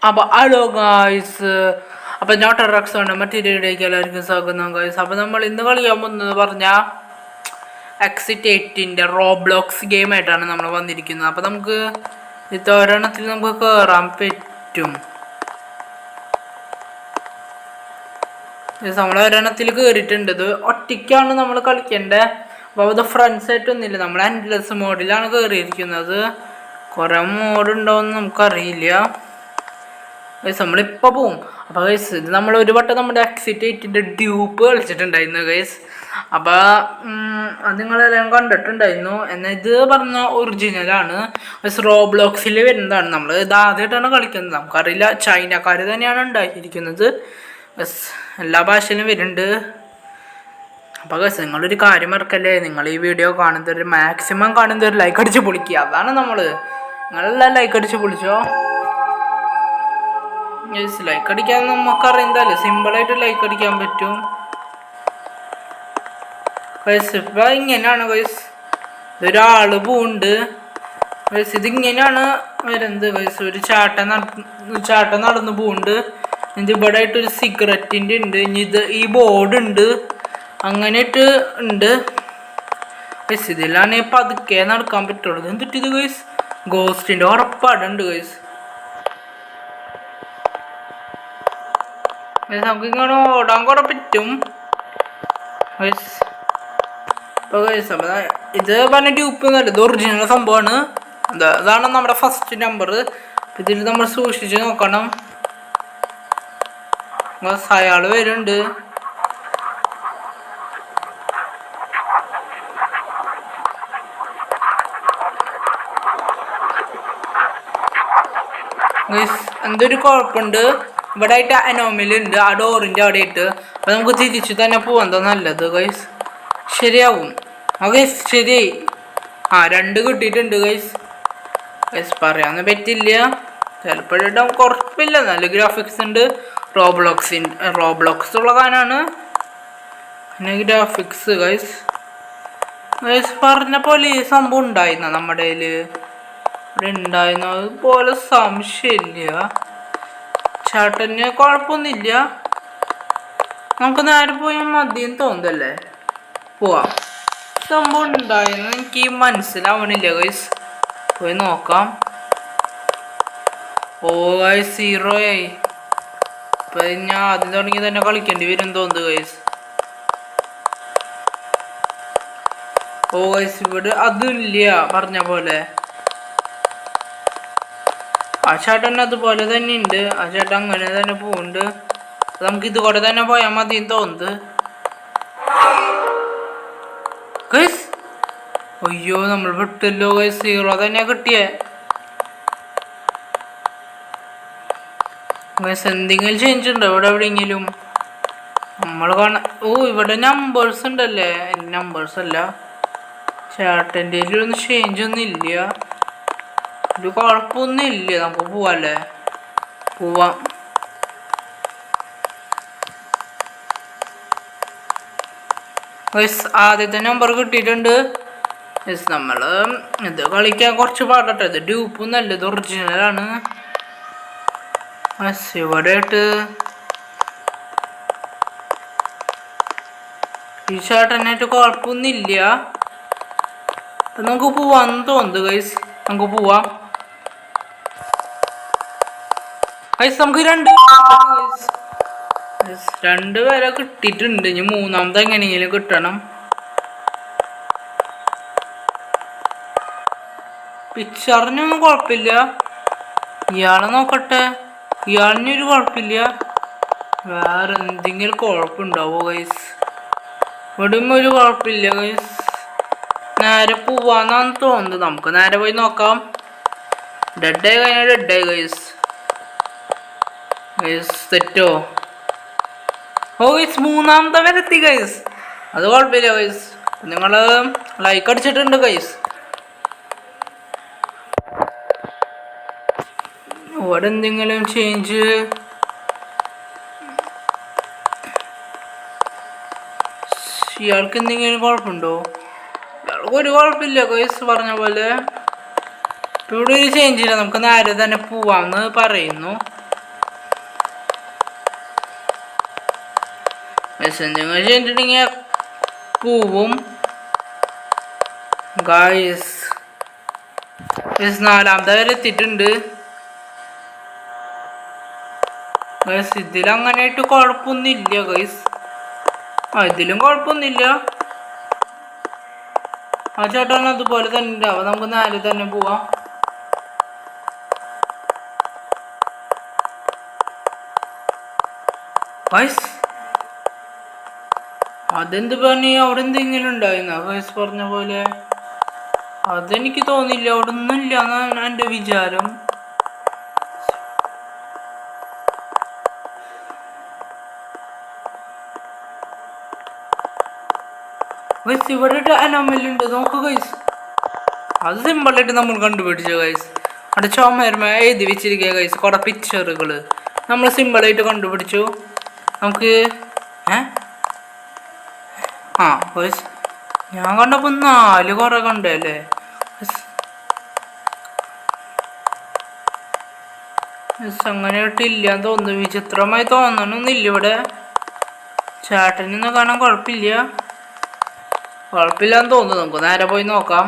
അപ്പോൾ hello guys, അപ്പോൾ ഞാൻ ടെറക്സാണ്. മറ്റൊരു വീഡിയോയ്ക്ക് എല്ലാവർക്കും സ്വാഗതം ഗായ്സ്. അപ്പോൾ നമ്മൾ ഇന്ന് കളിക്കാൻ പോകുന്നത് പറഞ്ഞാൽ എക്സിറ്റ് 8ൻ്റെ റോബ്ലോക്സ് ഗെയിമായിട്ടാണ് നമ്മൾ വന്നിരിക്കുന്നത്. അപ്പോൾ നമുക്ക് ഇത് ഒരെണ്ണത്തിൽ നമുക്ക് കയറാൻ പറ്റും. നമ്മൾ ഒരെണ്ണത്തിൽ കയറിയിട്ടുണ്ട്. ഇത് ഒറ്റയ്ക്കാണ് നമ്മൾ കളിക്കേണ്ടത്. അപ്പോൾ അത് ഫ്രണ്ട്സായിട്ടൊന്നുമില്ല, നമ്മൾ എൻഡ്ലെസ് മോഡിലാണ് കയറിയിരിക്കുന്നത്. കുറേ മോഡുണ്ടോയെന്ന് നമുക്കറിയില്ല ഗൈസ്. നമ്മളിപ്പോൾ പോവും. അപ്പോൾ ഗൈസ് ഇത് നമ്മൾ ഒരു വട്ടം നമ്മുടെ എക്സിറ്റ് 8ൻ്റെ ഡ്യൂപ്പ് കളിച്ചിട്ടുണ്ടായിരുന്നു ഗൈസ്. അപ്പോൾ അത് നിങ്ങളെല്ലാം കണ്ടിട്ടുണ്ടായിരുന്നു. എന്നാൽ ഇത് പറഞ്ഞ ഒറിജിനലാണ് ഗൈസ്, റോബ്ലോക്സിൽ വരുന്നതാണ്. നമ്മൾ ഇത് ആദ്യമായിട്ടാണ് കളിക്കുന്നത്. നമുക്കറിയില്ല, ചൈനക്കാർ തന്നെയാണ് ഉണ്ടാക്കിയിരിക്കുന്നത് ഗൈസ്. എല്ലാ ഭാഷയിലും വരുന്നുണ്ട്. അപ്പോൾ ഗൈസ് നിങ്ങളൊരു കാര്യം മറക്കല്ലേ, നിങ്ങൾ ഈ വീഡിയോ കാണുന്നതൊരു മാക്സിമം കാണുന്നതൊരു ലൈക്ക് അടിച്ച് പൊളിക്കുക. അതാണ് നിങ്ങളെല്ലാം ലൈക്ക് അടിച്ച് പൊളിച്ചോ ഗൈസ്. ലൈക്ക് അടിക്കാൻ നമുക്കറിയുന്നതല്ലേ, സിമ്പിളായിട്ട് ലൈക്ക് അടിക്കാൻ പറ്റും ഗൈസ്. ഇപ്പം ഇങ്ങനെയാണ് ഗൈസ്, ഇതൊരാൾ പോകുന്നുണ്ട് ഗൈസ്. ഇതിങ്ങനെയാണ് വരുന്നത് ഗൈസ്. ഒരു ചാട്ടം നടന്ന് പോകുന്നുണ്ട്. ഇത് ഇവിടെ ആയിട്ടൊരു സിഗരറ്റിൻ്റെ ഉണ്ട്. ഇനി ഈ ബോർഡ് ഉണ്ട്, അങ്ങനെയിട്ട് ഉണ്ട് ഗൈസ്. ഇതിലാണ് പതുക്കെ നടക്കാൻ പറ്റുള്ളൂ. എന്തിട്ടിത് ഗൈസ്, ഗോസ്റ്റിൻ്റെ ഉറപ്പാടുണ്ട് ഗൈസ്. നമുക്ക് ഇങ്ങനെ ഓടാൻ കുറെ പറ്റും ഗൈസ്. അപ്പോൾ ഗൈസ് ഇത് പറഞ്ഞ ഡ്യൂപ്പ് എന്നല്ല, ഇത് ഒറിജിനൽ സംഭവമാണ്. അതാണ് നമ്മുടെ ഫസ്റ്റ് നമ്പർ. ഇതിൽ നമ്മൾ സൂക്ഷിച്ച് നോക്കണം. അയാൾ വരുന്നുണ്ട്. ഗൈസ് എന്തൊരു കുഴപ്പമുണ്ട്, ഇവിടെ ആയിട്ട് അനോമലി ഉണ്ട്, ആ ഡോറിൻ്റെ അവിടെ ആയിട്ട്. അപ്പോൾ നമുക്ക് തിരിച്ചു തന്നെ പോവാൻ നല്ലത് ഗൈസ്. ശരിയാവും. ആ ഗൈസ് ശരിയായി. 2 കിട്ടിയിട്ടുണ്ട് ഗൈസ്. പറയാനൊന്നും പറ്റില്ല, ചിലപ്പോഴും കുഴപ്പമില്ല. നല്ല ഗ്രാഫിക്സ് ഉണ്ട്. റോബ്ലോക്സ് ഉള്ള കാനാണ് പിന്നെ ഗ്രാഫിക്സ് ഗൈസ്. പറഞ്ഞ പോലെ ഈ സംഭവം ഉണ്ടായിരുന്ന നമ്മുടെ കയ്യിൽ ഇവിടെ ഉണ്ടായിരുന്ന അതുപോലെ സംശയമില്ല. ചേട്ടന് കുഴപ്പമൊന്നുമില്ല. നമുക്ക് നേരെ പോയാൽ മതിയെന്ന് തോന്നുന്നല്ലേ, പോവാം. സംഭവം ഉണ്ടായിരുന്നു എനിക്ക് മനസ്സിലാവണില്ല ഗൈസ്. പോയി നോക്കാം. ഓ ഗൈസ് 0 ആയി. ഇപ്പം ഞാൻ ആദ്യം തുടങ്ങി തന്നെ കളിക്കേണ്ടി വരും തോന്നുന്നു ഗൈസ്. ഓ ഗൈസ് ഇവിടെ അതില്ല പറഞ്ഞ പോലെ. ആ ചേട്ടൻ അതുപോലെ തന്നെ ഉണ്ട്. ആ ചേട്ടൻ അങ്ങനെ തന്നെ പോകുന്നുണ്ട്. നമുക്ക് ഇതുകൂടെ തന്നെ പോയാൽ മതി തോന്നുന്നത് ഗൈസ്. അയ്യോ നമ്മൾ വിട്ടല്ലോ ഗൈസ്, 0 തന്നെ കിട്ടിയേ ഗൈസ്. എന്തെങ്കിലും ചേഞ്ച് ഉണ്ടോ ഇവിടെ എവിടെയെങ്കിലും നമ്മൾ കാണാൻ? ഓ ഇവിടെ നമ്പേഴ്സ് ഉണ്ടല്ലേ. നമ്പേഴ്സ് അല്ല, ചേട്ടൻ്റെ ഒന്നും ചേഞ്ച് ഒന്നും ഇല്ല. ഒരു കുഴപ്പമൊന്നും ഇല്ല. നമുക്ക് പോവാല്ലേ, പോവാം. ഗൈസ് ആദ്യത്തെ നമ്പർ കിട്ടിയിട്ടുണ്ട് ഗൈസ്. നമ്മൾ ഇത് കളിക്കാൻ കുറച്ച് പാടട്ടെ. ഇത് ഡ്യൂപ്പൊന്നല്ല, ഇത് ഒറിജിനലാണ് ഗൈസ്. ഇവിടെ ആയിട്ട് ഈ ചേട്ടനായിട്ട് കുഴപ്പമൊന്നുമില്ല. അപ്പം നമുക്ക് പോവാന്ന് തോന്നുന്നു ഗൈസ്. നമുക്ക് പോവാം ഗൈസ്. നമുക്ക് 2 പേരെ കിട്ടിയിട്ടുണ്ട്. ഇനി 3ാമത്തെ എങ്ങനെയെങ്കിലും കിട്ടണം. പിക്ചറിനൊന്നും കുഴപ്പമില്ല. ഇയാളെ നോക്കട്ടെ, ഇയാളിനൊരു കുഴപ്പമില്ല. വേറെ എന്തെങ്കിലും കുഴപ്പമുണ്ടാവോ ഗൈസ്? ഇവിടെയും ഒരു കുഴപ്പമില്ല ഗൈസ്. നേരെ പോവാന്നാണ് തോന്നുന്നത്. നമുക്ക് നേരെ പോയി നോക്കാം. ഡെഡായി കഴിഞ്ഞാൽ ഡെഡായി ഗൈസ്. തെറ്റോ? ഓ ഗൈസ് 3ാമത്തെ വരെ എത്തി ഗൈസ്. അത് കുഴപ്പമില്ല ഗൈസ്. നിങ്ങൾ ലൈക്ക് അടിച്ചിട്ടുണ്ട് ഗൈസ്. ഇവിടെ എന്തെങ്കിലും ചേഞ്ച്? ഇയാൾക്ക് എന്തെങ്കിലും കുഴപ്പമുണ്ടോ? ഇയാൾക്ക് ഒരു കുഴപ്പമില്ല ഗൈസ് പറഞ്ഞ പോലെ. ഇവിടെ ഒരു ചേഞ്ച് ഇല്ല. നമുക്ക് നേരെ തന്നെ പോവാമെന്ന് പറയുന്നു. മെസ്സഞ്ചർ ചെയ്തിട്ടുണ്ടെങ്കിൽ പൂവും ഗായ്സ്. നാലാമത്തെ വരെ എത്തിയിട്ടുണ്ട് ഗൈസ്. ഇതിലങ്ങനെയായിട്ട് കുഴപ്പമൊന്നുമില്ല ഗൈസ്. ഇതിലും കുഴപ്പമൊന്നുമില്ല. ആ ചേട്ടൻ അതുപോലെ തന്നെ ഉണ്ടാവും. നമുക്ക് 4 തന്നെ പോവാം. ഗൈസ് അതെന്ത് പറഞ്ഞ അവിടെ എന്തെങ്കിലും ഉണ്ടായിരുന്ന ഗൈസ് പറഞ്ഞ പോലെ? അതെനിക്ക് തോന്നില്ല, അവിടെ ഒന്നും ഇല്ല എന്നാണ് എൻ്റെ വിചാരം. ഗൈസ് ഇവിടെ അനോമലുണ്ട് നോക്ക് ഗൈസ്. അത് സിമ്പിളായിട്ട് നമ്മൾ കണ്ടുപിടിച്ചു ഗൈസ്. അവിടെ ചുമരുമ എഴുതി വെച്ചിരിക്കുക ഗൈസ്, കുറെ പിക്ചറുകൾ നമ്മൾ സിമ്പിളായിട്ട് കണ്ടുപിടിച്ചു. നമുക്ക് ഗൈസ് ഞാൻ കണ്ടപ്പോൾ 4 കുറെ കണ്ടല്ലേ. അങ്ങനെയായിട്ടില്ലാന്ന് തോന്നുന്നു, വിചിത്രമായി തോന്നണമൊന്നുമില്ല. ഇവിടെ ചേട്ടനൊന്നും കാണാൻ കുഴപ്പമില്ലാന്ന് തോന്നുന്നു. നമുക്ക് നേരെ പോയി നോക്കാം.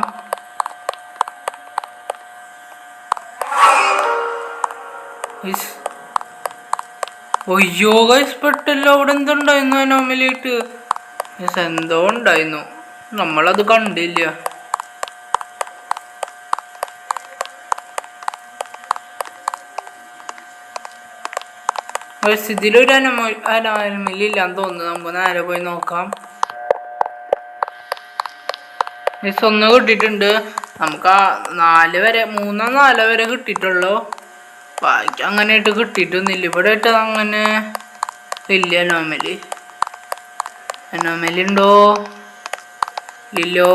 ഒയ്യോ ഗൈസ് പെട്ടല്ലോ. അവിടെ എന്തുണ്ടായിരുന്നു അനോമലിയായിട്ട്? എന്തോ ഉണ്ടായിരുന്നു, നമ്മളത് കണ്ടില്ല. ഇതിലൊരു അനോമലി ഇല്ലാന്ന് തോന്നുന്നു. നമുക്ക് നേരെ പോയി നോക്കാം. ഒന്ന് കിട്ടിയിട്ടുണ്ട് നമുക്ക്. 4 വരെ 3 4 വരെ കിട്ടിയിട്ടുള്ളൂ. ബാക്കി അങ്ങനെയായിട്ട് കിട്ടിയിട്ടൊന്നുമില്ല. ഇവിടെ ആയിട്ട് അങ്ങനെ ഇല്ല. അനോമലി ഉണ്ടോ? ഇല്ലോ,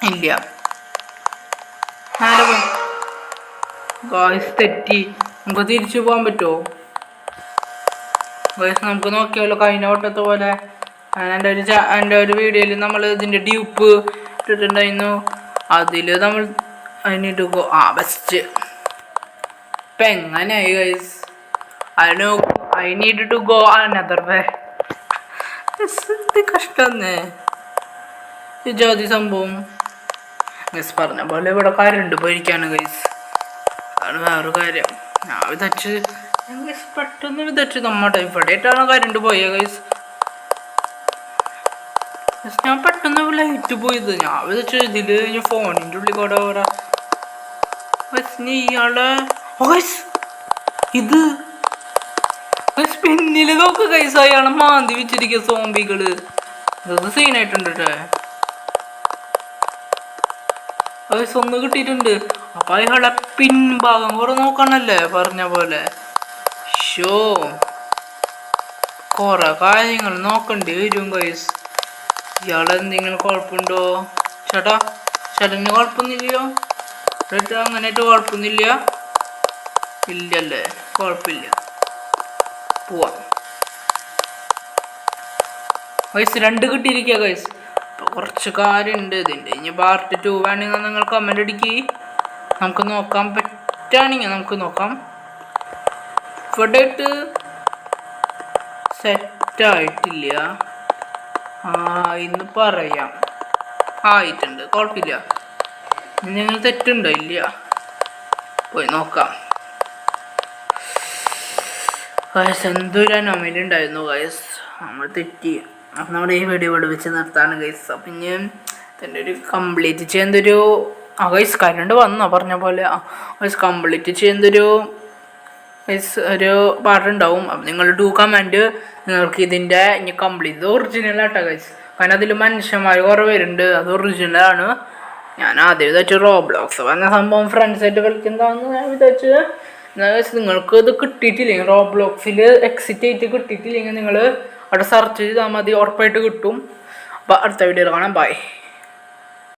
ഇല്ല. ഗായ്സ് തെറ്റി. നമുക്ക് തിരിച്ചു പോകാൻ പറ്റുമോ ഗായ്സ്? നമുക്ക് നോക്കിയാലോ. കഴിഞ്ഞ വട്ടത്തെ പോലെ എൻ്റെ ഒരു വീഡിയോയിൽ നമ്മൾ ഇതിൻ്റെ ഡ്യൂപ്പ് ഇട്ടിട്ടുണ്ടായിരുന്നു. അതിൽ നമ്മൾ അതിനിട്ട് ബെസ്റ്റ്. ഇപ്പം എങ്ങനെയായി guys? I need to go another way. കഷ്ടന്നേ ഈ ജാതി സംഭവം. ഗൈസ് പറഞ്ഞ പോലെ ഇവിടെ കരണ്ട് പോയിരിക്കാണ് ഗൈസ്. അതാണ് വേറൊരു കാര്യം. ഞാൻ പെട്ടെന്ന് വിതച്ച് നമ്മുടെ ഇവിടെയായിട്ടാണ് കരണ്ട് പോയത് ഗൈസ്. ഞാൻ പെട്ടെന്ന് ലൈറ്റ് പോയത്. ഞാൻ വിചാരിച്ചു ഇതില് ഫോണിൻ്റെ ഉള്ളിൽ കൂടെ ഇയാളെ ഇത് പിന്നില് നോക്ക് ഗൈസ്. അയാളെ മാന്തി വെച്ചിരിക്കുക സോംബികള്. ഇതൊക്കെ സീനായിട്ടുണ്ട് ഗൈസ്. ഒന്ന് കിട്ടിയിട്ടുണ്ട്. അപ്പൊ അയാളെ പിൻഭാഗം കുറെ നോക്കണല്ലേ പറഞ്ഞ പോലെ. കൊറേ കാര്യങ്ങൾ നോക്കേണ്ടി വരും ഗൈസ്. ഇയാളെന്തെങ്കിലും കുഴപ്പമുണ്ടോ? ചേട്ടന് കുഴപ്പമൊന്നുമില്ലയോ? അങ്ങനെയായിട്ട് കുഴപ്പമൊന്നുമില്ല ഇല്ലല്ലേ? കുഴപ്പമില്ല, പോവാം ഗൈസ്. 2 കിട്ടിയിരിക്കുക ഗൈസ്. അപ്പോൾ കുറച്ച് കാര്യമുണ്ട് ഇതിൻ്റെ. ഇനി പാർട്ട് 2 വേണമെങ്കിൽ നിങ്ങൾ കമൻ്റ് അടിക്ക്. നമുക്ക് നോക്കാൻ പറ്റുകയാണെങ്കിൽ നമുക്ക് നോക്കാം. ഇവിടെ ആയിട്ട് സെറ്റായിട്ടില്ല. ഇന്ന് പറയാം. ആയിട്ടുണ്ട്, കുഴപ്പമില്ല. നിങ്ങൾ തെറ്റുണ്ടോ? ഇല്ല, പോയി നോക്കാം ഗൈസ്. എന്തൊരു അനോമലി ഉണ്ടായിരുന്നു ഗൈസ്. നമ്മൾ തെറ്റി. അപ്പം നമ്മുടെ ഈ വീഡിയോ ഇവിടെ വെച്ച് നിർത്താണ് ഗൈസ്. അപ്പം ഇനി ഇതിൻ്റെ ഒരു കംപ്ലീറ്റ് ചെയ്യുന്നൊരു ഗൈസ് കരണ്ട് വന്നോ പറഞ്ഞ പോലെ. ഗൈസ് കംപ്ലീറ്റ് ചെയ്യുന്നൊരു ഗൈസ് ഒരു പാട്ടുണ്ടാവും. അപ്പം നിങ്ങൾ കമൻറ്റ് നിങ്ങൾക്ക് ഇതിൻ്റെ ഇനി കംപ്ലീറ്റ് ഒറിജിനൽ ആട്ടോ ഗൈസ്. കാരണം അതിൽ മനുഷ്യന്മാർ കുറേ പേരുണ്ട്. അത് ഒറിജിനലാണ്. ഞാൻ ആദ്യം വിചാരിച്ചു റോബ്ലോക്സ് പറഞ്ഞ സംഭവം ഫ്രണ്ട്സായിട്ട് കളിക്കുന്നതാണെന്ന് ഞാൻ വിചാരിച്ചു. നിങ്ങൾക്ക് ഇത് കിട്ടിയിട്ടില്ലെങ്കിൽ, റോബ്ലോക്സിൽ എക്സിറ്റ് ആയിട്ട് കിട്ടിയിട്ടില്ലെങ്കിൽ നിങ്ങൾ അവിടെ സെർച്ച് ചെയ്താൽ മതി, ഉറപ്പായിട്ട് കിട്ടും. അപ്പോൾ അടുത്ത വീഡിയോയിൽ കാണാം. ബൈ.